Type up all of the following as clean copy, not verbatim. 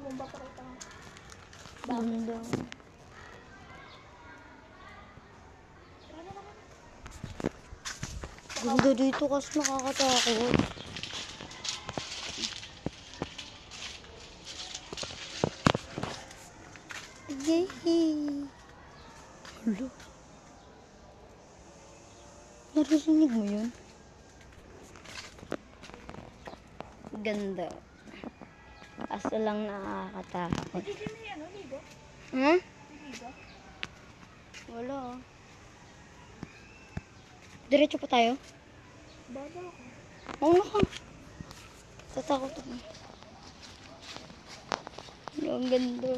bumba pa kita. Ganda. Ganda dito kasi nakakatakot. Yay! Hala. Naririnig mo yun? Ganda. Kaso lang nakakatakot. Hindi mo yan, ligo? Hmm? Ligo? Wala. Diretso pa tayo? Baba ako. Mauna ka. Tatakot ako. Ang ganda.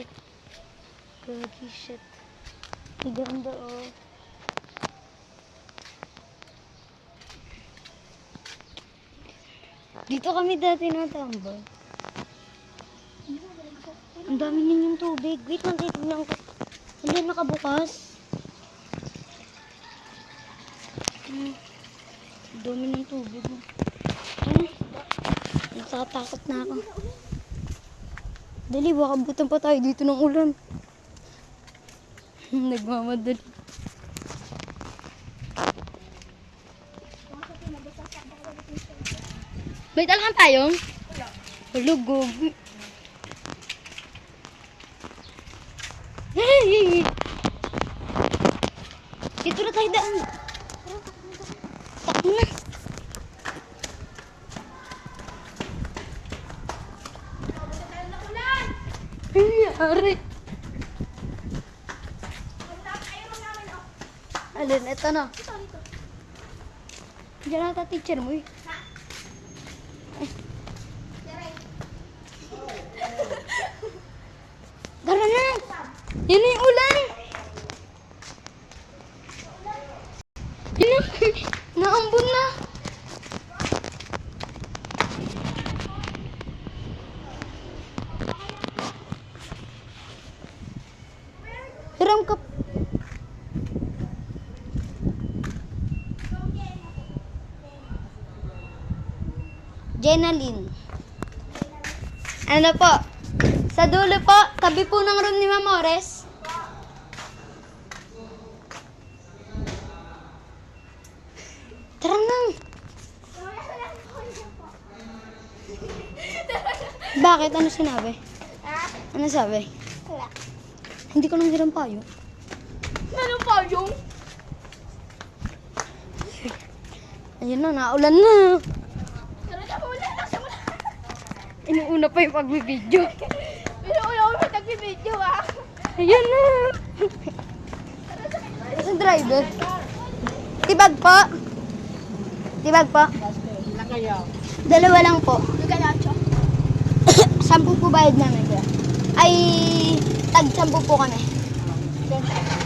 Gagi shit. Ang ganda oh. Dito kami dati natambay. Ang dami ninyong tubig. Wait lang, titignan ko. Hindi nakabukas. Ang dami ng tubig. Nakatakot na ako. Dali, baka butan pa tayo dito ng ulan. Nagmamadali. May dalhan tayong? Wala, gogi. Hey! Dito na tayo daan. Takbo na. Ay, alin, eto na. Diyan na ta teacher mo eh. Tara na! Yan na yung ulan! Yan na! Naambon na! Hiram ka! Jenaline. Ano po? Sa dulo po, tabi po ng room ni Ma'am Ores. Tara na. Bakit? Ano sinabi? Ano sabi? Wala. Hindi ko nang hiram payo. Anong pa yung? Ayun na, naulan na. Tara na, wala na sa wala. Inuuna pa yung pagbibideo. Pinuuna ko may nagbibideo ah. Ayan na. Isang driver. Tibag po. Tibag po. Ilan kayo? Dalawa lang po. Nagalacho. 10 po bayad namin. Ay, tag 10 po kami. Ilan